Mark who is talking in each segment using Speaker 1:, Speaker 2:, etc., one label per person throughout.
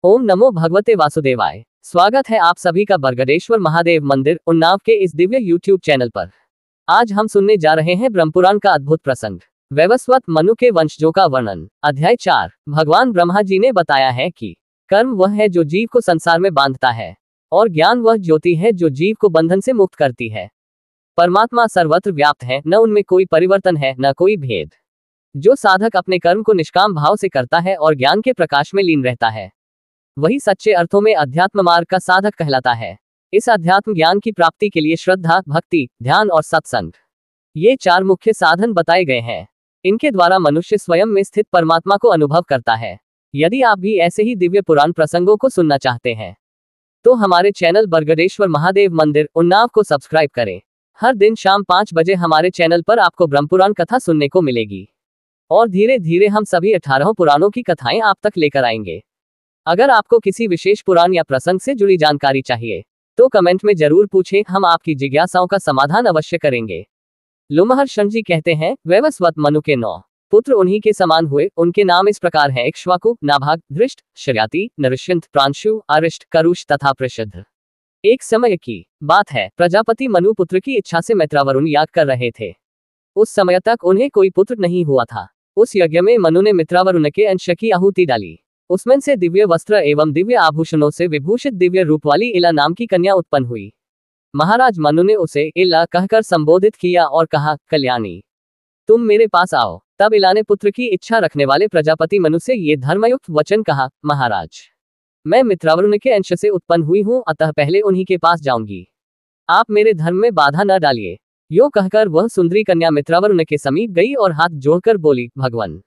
Speaker 1: ओम नमो भगवते वासुदेवाय। स्वागत है आप सभी का बरगदेश्वर महादेव मंदिर उन्नाव के इस दिव्य यूट्यूब चैनल पर। आज हम सुनने जा रहे हैं ब्रह्मपुराण का अद्भुत प्रसंग, वैवस्वत मनु के वंशजों का वर्णन। अध्याय 4। भगवान ब्रह्मा जी ने बताया है कि कर्म वह है जो जीव को संसार में बांधता है, और ज्ञान वह ज्योति है जो जीव को बंधन से मुक्त करती है। परमात्मा सर्वत्र व्याप्त है, न उनमें कोई परिवर्तन है, न कोई भेद। जो साधक अपने कर्म को निष्काम भाव से करता है और ज्ञान के प्रकाश में लीन रहता है, वही सच्चे अर्थों में अध्यात्म मार्ग का साधक कहलाता है। इस अध्यात्म ज्ञान की प्राप्ति के लिए श्रद्धा, भक्ति, ध्यान और सत्संग, ये 4 मुख्य साधन बताए गए हैं। इनके द्वारा मनुष्य स्वयं में स्थित परमात्मा को अनुभव करता है। यदि आप भी ऐसे ही दिव्य पुराण प्रसंगों को सुनना चाहते हैं, तो हमारे चैनल बरगदेश्वर महादेव मंदिर उन्नाव को सब्सक्राइब करें। हर दिन शाम 5 बजे हमारे चैनल पर आपको ब्रह्मपुराण कथा सुनने को मिलेगी, और धीरे धीरे हम सभी 18 पुराणों की कथाएं आप तक लेकर आएंगे। अगर आपको किसी विशेष पुराण या प्रसंग से जुड़ी जानकारी चाहिए, तो कमेंट में जरूर पूछें, हम आपकी जिज्ञासाओं का समाधान अवश्य करेंगे। लोमहर्षण जी कहते हैं, वैवस्वत मनु के 9 पुत्र उन्हीं के समान हुए। उनके नाम इस प्रकार हैं: इक्ष्वाकु, नाभाग, धृष्ट, शर्याति, नरश्यंत, प्रांशु, अरिष्ट, करुष तथा प्रसिद्ध। एक समय की बात है, प्रजापति मनु पुत्र की इच्छा से मैत्रावरुण याग कर रहे थे। उस समय तक उन्हें कोई पुत्र नहीं हुआ था। उस यज्ञ में मनु ने मित्रावरुण के अंश की आहुति डाली। उसमें से दिव्य वस्त्र एवं दिव्य आभूषणों से विभूषित दिव्य रूप वाली इला नाम की कन्या उत्पन्न हुई। महाराज मनु ने उसे इला कहकर संबोधित किया और कहा, कल्याणी, तुम मेरे पास आओ। तब इला ने पुत्र की इच्छा रखने वाले प्रजापति मनु से ये धर्मयुक्त वचन कहा, महाराज, मैं मित्रावरुण के अंश से उत्पन्न हुई हूं, अतः पहले उन्हीं के पास जाऊंगी। आप मेरे धर्म में बाधा न डालिए। यो कहकर वह सुंदरी कन्या मित्रावरुण के समीप गई और हाथ जोड़कर बोली, भगवान,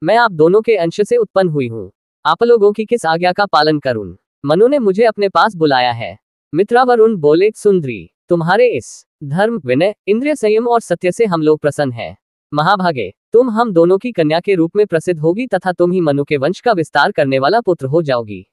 Speaker 1: मैं आप दोनों के अंश से उत्पन्न हुई हूं। आप लोगों की किस आज्ञा का पालन करूं? मनु ने मुझे अपने पास बुलाया है। मित्रावरुण बोले, सुंदरी, तुम्हारे इस धर्म, विनय, इंद्रिय संयम और सत्य से हम लोग प्रसन्न हैं। महाभागे, तुम हम दोनों की कन्या के रूप में प्रसिद्ध होगी तथा तुम ही मनु के वंश का विस्तार करने वाला पुत्र हो जाओगी।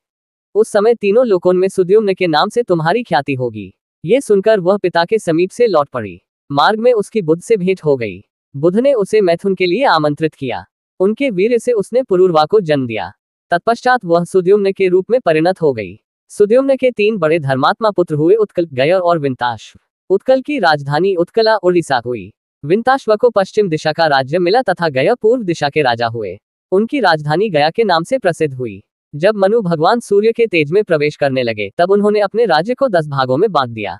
Speaker 1: उस समय तीनों लोकों में सुद्युम्न के नाम से तुम्हारी ख्याति होगी। ये सुनकर वह पिता के समीप से लौट पड़ी। मार्ग में उसकी बुध से भेंट हो गई। बुध ने उसे मैथुन के लिए आमंत्रित किया। उनके वीर्य से उसने पुरूरवा को जन्म दिया। तत्पश्चात वह सुद्युम्न के रूप में परिणत हो गई। सुद्युम्न के 3 बड़े धर्मात्मा पुत्र हुए, उत्कल, गय और विंताश्व। उत्कल की राजधानी उत्कला उड़ीसा हुई। विंताश्व को पश्चिम दिशा का राज्य मिला तथा गय पूर्व दिशा के राजा हुए। उनकी राजधानी गया के नाम से प्रसिद्ध हुई। जब मनु भगवान सूर्य के तेज में प्रवेश करने लगे, तब उन्होंने अपने राज्य को 10 भागों में बांट दिया।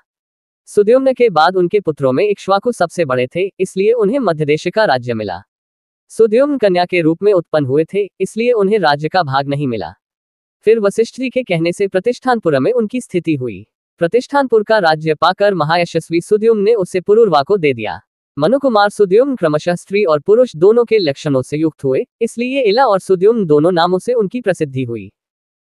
Speaker 1: सुद्युम्न के बाद उनके पुत्रों में इक्ष्वाकु सबसे बड़े थे, इसलिए उन्हें मध्यदेश का राज्य मिला। सुद्युम्न कन्या के रूप में उत्पन्न हुए थे, इसलिए उन्हें राज्य का भाग नहीं मिला। फिर वशिष्ठ जी के कहने से प्रतिष्ठानपुर में उनकी स्थिति हुई। प्रतिष्ठानपुर का राज्य पाकर महायशस्वी सुद्युम्न ने उसे पुरूरवा को दे दिया। मनुकुमार सुद्युम्न क्रमशः स्त्री और पुरुष दोनों के लक्षणों से युक्त हुए, इसलिए इला और सुद्युम्न दोनों नामों से उनकी प्रसिद्धि हुई।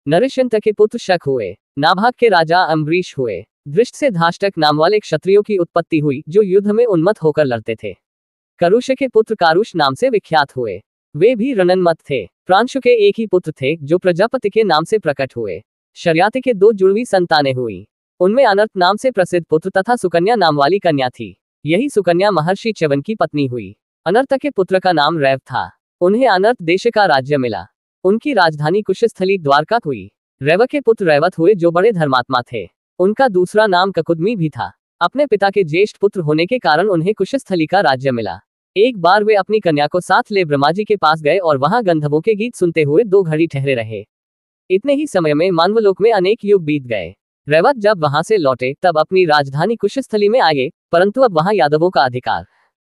Speaker 1: नरश्यंत के पुत्र शक हुए। नाभाग के राजा अम्बरीश हुए। धृष्ट से धाष्टक नाम वाले क्षत्रियों की उत्पत्ति हुई, जो युद्ध में उन्मत्त होकर लड़ते थे। करुष के पुत्र कारुष नाम से विख्यात हुए। वे भी रणन्मत थे। प्रांशु के एक ही पुत्र थे, जो प्रजापति के नाम से प्रकट हुए। शर्याति के 2 जुड़वी संतानें हुई। उनमें अनर्त नाम से प्रसिद्ध पुत्र तथा सुकन्या नाम वाली कन्या थी। यही सुकन्या महर्षि च्यवन की पत्नी हुई। अनर्त के पुत्र का नाम रैव था। उन्हें अनर्त देश का राज्य मिला। उनकी राजधानी कुशस्थली द्वारका हुई। रैव के पुत्र रैवत हुए, जो बड़े धर्मात्मा थे। उनका दूसरा नाम ककुदमी भी था। अपने पिता के ज्येष्ठ पुत्र होने के कारण उन्हें कुशस्थली का राज्य मिला। एक बार वे अपनी कन्या को साथ ले ब्रह्मा जी के पास गए और वहां गंधर्वों के गीत सुनते हुए 2 घड़ी ठहरे रहे। इतने ही समय में मानवलोक में अनेक युग बीत गए। रैवत जब वहां से लौटे, तब अपनी राजधानी कुशस्थली में आए, परंतु अब वहां यादवों का अधिकार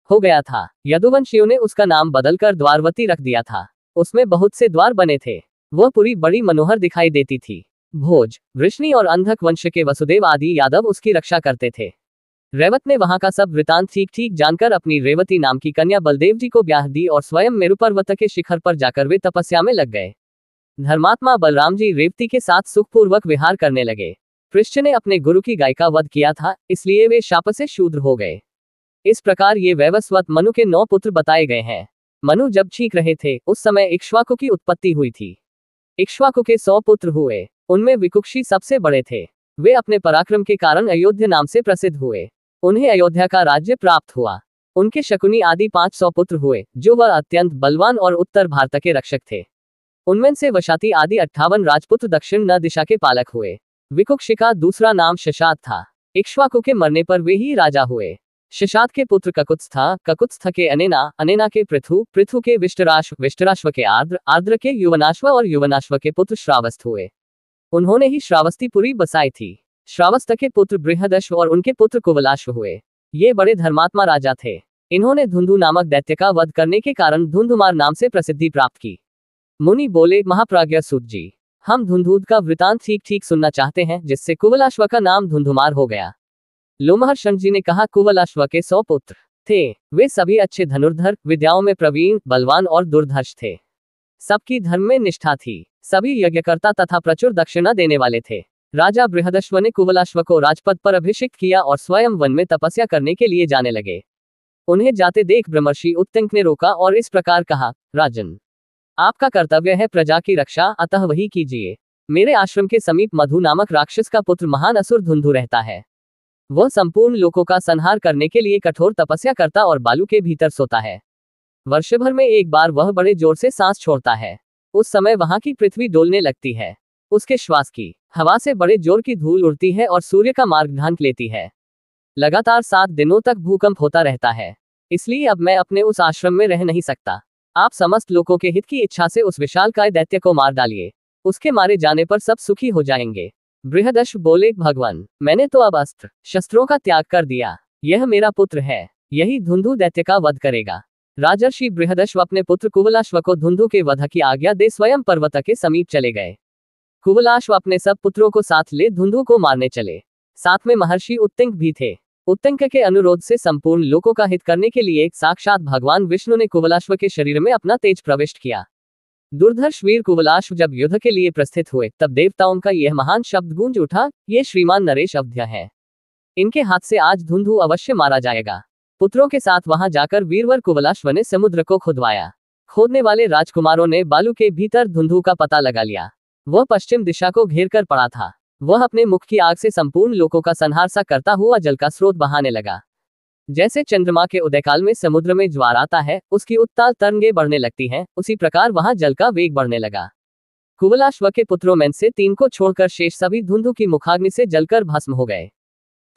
Speaker 1: हो गया था। यदुवंशियों ने उसका नाम बदलकर द्वारवती रख दिया था। उसमें बहुत से द्वार बने थे। वह पुरी बड़ी मनोहर दिखाई देती थी। भोज, वृष्णि और अंधक वंश के वसुदेव आदि यादव उसकी रक्षा करते थे। रैवत ने वहां का सब वृतांत ठीक ठीक जानकर अपनी रेवती नाम की कन्या बलदेव जी को ब्याह दी और स्वयं मेरु पर्वत के शिखर पर जाकर वे तपस्या में लग गए। धर्मात्मा बलराम जी रेवती के साथ सुखपूर्वक विहार करने लगे। पृष्ठ ने अपने गुरु की गाय का वध किया था, इसलिए वे शाप से शूद्र हो गए। इस प्रकार ये वैवस्वत मनु के 9 पुत्र बताए गए हैं। मनु जब छींक रहे थे, उस समय इक्ष्वाकु की उत्पत्ति हुई थी। इक्ष्वाकु के 100 पुत्र हुए। उनमें विकुक्षी सबसे बड़े थे। वे अपने पराक्रम के कारण अयोध्या नाम से प्रसिद्ध हुए। उन्हें अयोध्या का राज्य प्राप्त हुआ। उनके शकुनी आदि 500 पुत्र हुए, जो वह अत्यंत बलवान और उत्तर भारत के रक्षक थे। उनमें से वशाति आदि 58 राजपुत्र दक्षिण न दिशा के पालक हुए। विकुक्षी का दूसरा नाम शशात था। इक्ष्वाकु के मरने पर वे ही राजा हुए। शशात के पुत्र ककुत्स था, ककुत्स्थ के अनेना, अनेना के पृथु, पृथु के विष्टराश्व, विष्टराश्व के आर्द्र, आर्द्र के युवनाश्व और युवनाश्व के पुत्र श्रावस्थ हुए। उन्होंने ही श्रावस्तीपुरी बसाई थी। श्रावस्थ के पुत्र बृहदश्व और उनके पुत्र कुवलाश्व हुए। ये बड़े धर्मात्मा राजा थे। इन्होंने धुंधु नामक दैत्य का वध करने के कारण धुंधुमार नाम से प्रसिद्धि प्राप्त की। मुनि बोले, महाप्राज्ञ सूत जी, हम धुंधुद का वृतांत ठीक ठीक सुनना चाहते हैं, जिससे कुवलाश्व का नाम धुंधुमार हो गया। लोमहर्षण जी ने कहा, कुवलाश्व के 100 पुत्र थे। वे सभी अच्छे धनुर्धर, विद्याओं में प्रवीण, बलवान और दुर्धर्ष थे। सबकी धर्म में निष्ठा थी। सभी यज्ञकर्ता तथा प्रचुर दक्षिणा देने वाले थे। राजा बृहदश्व ने कुवलाश्व को राजपद पर अभिषिक्त किया और स्वयं वन में तपस्या करने के लिए जाने लगे। उन्हें जाते देख ब्रह्मर्षि उत्तंक ने रोका और इस प्रकार कहा, राजन, आपका कर्तव्य है प्रजा की रक्षा, अतः वही कीजिए। मेरे आश्रम के समीप मधु नामक राक्षस का पुत्र महान असुर धुंधु रहता है। वह संपूर्ण लोकों का संहार करने के लिए कठोर तपस्या करता और बालू के भीतर सोता है। वर्ष भर में एक बार वह बड़े जोर से सांस छोड़ता है। उस समय वहां की पृथ्वी डोलने लगती है। उसके श्वास की हवा से बड़े जोर की धूल उड़ती है और सूर्य का मार्ग ढांक लेती है। लगातार 7 दिनों तक भूकंप होता रहता है। इसलिए अब मैं अपने उस आश्रम में रह नहीं सकता। आप समस्त लोगों के हित की इच्छा से उस विशालकाय दैत्य को मार डालिए। उसके मारे जाने पर सब सुखी हो जाएंगे। बृहदश्व बोले, भगवान, मैंने तो अब अस्त्र शस्त्रों का त्याग कर दिया। यह मेरा पुत्र है, यही धुंधु दैत्य का वध करेगा। राजर्षि बृहदश्व अपने पुत्र कुवलाश्व को धुंधु के वध की आज्ञा दे स्वयं पर्वत के समीप चले गए। कुवलाश्व अपने सब पुत्रों को साथ ले धुंधु को मारने चले। साथ में महर्षि उत्तंक भी थे। उत्तंक के अनुरोध से संपूर्ण लोकों का हित करने के लिए साक्षात भगवान विष्णु ने कुवलाश्व के शरीर में अपना तेज प्रविष्ट किया। दुर्धर्ष वीर कुवलाश्व जब युद्ध के लिए प्रस्थित हुए, तब देवताओं का यह महान शब्द गूंज उठा, ये श्रीमान नरेश अवध्य है। इनके हाथ से आज धुंधु अवश्य मारा जाएगा। पुत्रों के साथ वहां जाकर वीरवर कुवलाश्व ने समुद्र को खुदवाया। खोदने वाले राजकुमारों ने बालू के भीतर धुंधु का पता लगा लिया। वह पश्चिम दिशा को घेर कर पड़ा था। वह अपने मुख की आग से संपूर्ण लोकों का संहार सा करता हुआ जल का स्रोत बहाने लगा। जैसे चंद्रमा के उदयकाल में समुद्र में ज्वार आता है, उसकी उत्ताल तरंगे बढ़ने लगती हैं, उसी प्रकार वहां जल का वेग बढ़ने लगा। कुवलाश्व के पुत्रों में से 3 को छोड़कर शेष सभी धुंधु की मुखाग्नि से जलकर भस्म हो गए।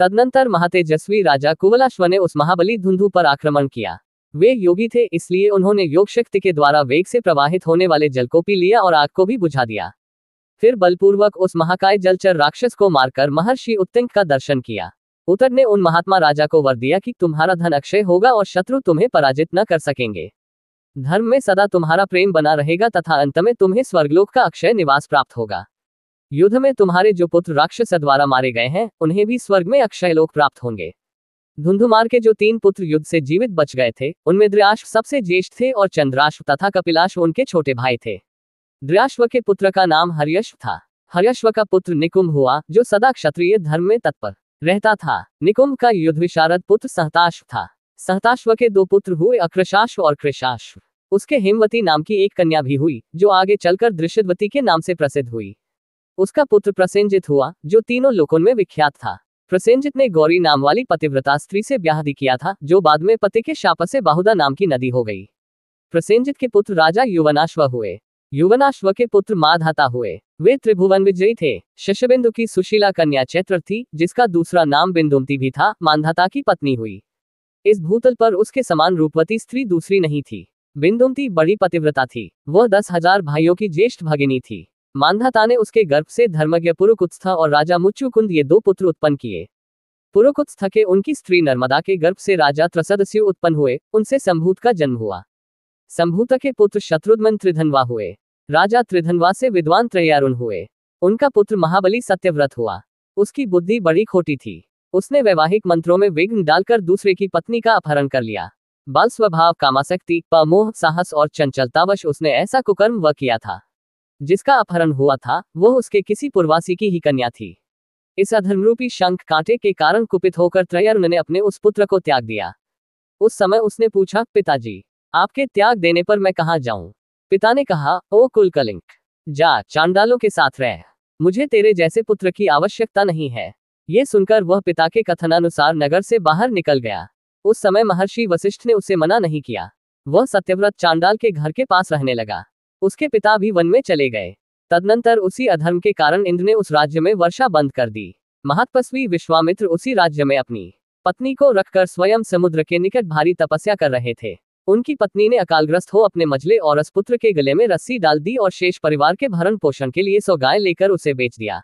Speaker 1: तदनंतर महातेजस्वी राजा कुवलाश्व ने उस महाबली धुंधु पर आक्रमण किया। वे योगी थे, इसलिए उन्होंने योग शक्ति के द्वारा वेग से प्रवाहित होने वाले जल को पी लिया और आग को भी बुझा दिया। फिर बलपूर्वक उस महाकाय जलचर राक्षस को मारकर महर्षि उत्तंक का दर्शन किया। उत्तर ने उन महात्मा राजा को वर दिया कि तुम्हारा धन अक्षय होगा और शत्रु तुम्हें पराजित न कर सकेंगे। धर्म में सदा तुम्हारा प्रेम बना रहेगा तथा अंत में तुम्हें स्वर्गलोक का अक्षय निवास प्राप्त होगा। युद्ध में तुम्हारे जो पुत्र राक्षस द्वारा मारे गए हैं, उन्हें भी स्वर्ग में अक्षय लोक प्राप्त होंगे। धुंधुमार के जो 3 पुत्र युद्ध से जीवित बच गए थे, उनमें द्रयाश्व सबसे ज्येष्ठ थे और चंद्राश्व तथा कपिलाश्व उनके छोटे भाई थे। द्रयाश्व के पुत्र का नाम हर्यश्व था। हर्यश्व का पुत्र निकुंभ हुआ, जो सदा क्षत्रिय धर्म में तत्पर रहता था। निकुंभ का युद्ध विशारद पुत्र सहताश्व था। सहताश्व के 2 पुत्र हुए, अकृशाश्व और कृशाश्व। उसके हेमवती नाम की एक कन्या भी हुई, जो आगे चलकर दृश्यवती के नाम से प्रसिद्ध हुई। उसका पुत्र प्रसेंजित हुआ, जो तीनों लोकों में विख्यात था। प्रसेंजित ने गौरी नाम वाली पतिव्रता स्त्री से ब्याह किया था, जो बाद में पति के शाप से बाहुदा नाम की नदी हो गई। प्रसेंजित के पुत्र राजा युवनाश्व हुए। युवनाश्व के पुत्र माधाता हुए। वे त्रिभुवन विजयी थे। शशबिंदु की सुशीला कन्या चैत्र थी, जिसका दूसरा नाम बिंदुमती भी था, मांधाता की पत्नी हुई। इस भूतल पर उसके समान रूपवती स्त्री दूसरी नहीं थी। बिंदुमती बड़ी पतिव्रता थी। वह 10,000 भाइयों की ज्येष्ठ भगिनी थी। मांधाता ने उसके गर्भ से धर्मज्ञ पुरुकुत्स्थ और राजा मुच्चुकुंद ये 2 पुत्र उत्पन्न किए। पुरुकुत्स्थ के उनकी स्त्री नर्मदा के गर्भ से राजा त्रसदस्यु उत्पन्न हुए, उनसे संभूत का जन्म हुआ। संभूत के पुत्र शत्रुघ्न त्रिधनवा हुए। राजा त्रिधनवा से विद्वान त्रयारुण हुए। उनका पुत्र महाबली सत्यव्रत हुआ। उसकी बुद्धि बड़ी खोटी थी। उसने वैवाहिक मंत्रों में विघ्न डालकर दूसरे की पत्नी का अपहरण कर लिया। बाल स्वभाव, कामासक्ति, पमोह, साहस और चंचलतावश उसने ऐसा कुकर्म वह किया था। जिसका अपहरण हुआ था, वह उसके किसी पूर्वासी की ही कन्या थी। इस अधर्मरूपी शंख कांटे के कारण कुपित होकर त्रयारुण ने अपने उस पुत्र को त्याग दिया। उस समय उसने पूछा, पिताजी, आपके त्याग देने पर मैं कहाँ जाऊं? पिता ने कहा, ओ कुलकलिंक, जा चांडालों के साथ रह। मुझे तेरे जैसे पुत्र की आवश्यकता नहीं है। ये सुनकर वह पिता के कथनानुसार नगर से बाहर निकल गया। उस समय महर्षि वशिष्ठ ने उसे मना नहीं किया। वह सत्यव्रत चांडाल के घर के पास रहने लगा। उसके पिता भी वन में चले गए। तदनंतर उसी अधर्म के कारण इंद्र ने उस राज्य में वर्षा बंद कर दी। महातपस्वी विश्वामित्र उसी राज्य में अपनी पत्नी को रखकर स्वयं समुद्र के निकट भारी तपस्या कर रहे थे। उनकी पत्नी ने अकालग्रस्त हो अपने मझले औरस पुत्र के गले में रस्सी डाल दी और शेष परिवार के भरण पोषण के लिए 100 गाय लेकर उसे बेच दिया।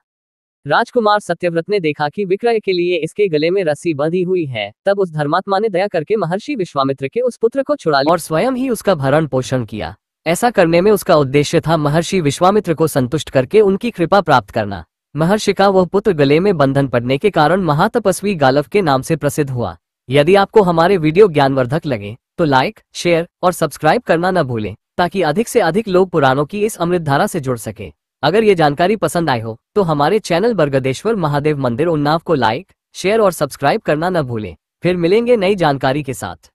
Speaker 1: राजकुमार सत्यव्रत ने देखा कि विक्रय के लिए इसके गले में रस्सी बंधी हुई है। तब उस धर्मात्मा ने दया करके महर्षि विश्वामित्र के उस पुत्र को छुड़ा लिया और स्वयं ही उसका भरण पोषण किया। ऐसा करने में उसका उद्देश्य था महर्षि विश्वामित्र को संतुष्ट करके उनकी कृपा प्राप्त करना। महर्षि का वह पुत्र गले में बंधन पड़ने के कारण महातपस्वी गालव के नाम से प्रसिद्ध हुआ। यदि आपको हमारे वीडियो ज्ञानवर्धक लगे तो लाइक, शेयर और सब्सक्राइब करना न भूलें, ताकि अधिक से अधिक लोग पुराणों की इस अमृत धारा से जुड़ सके। अगर ये जानकारी पसंद आई हो तो हमारे चैनल बरगदेश्वर महादेव मंदिर उन्नाव को लाइक, शेयर और सब्सक्राइब करना न भूलें। फिर मिलेंगे नई जानकारी के साथ।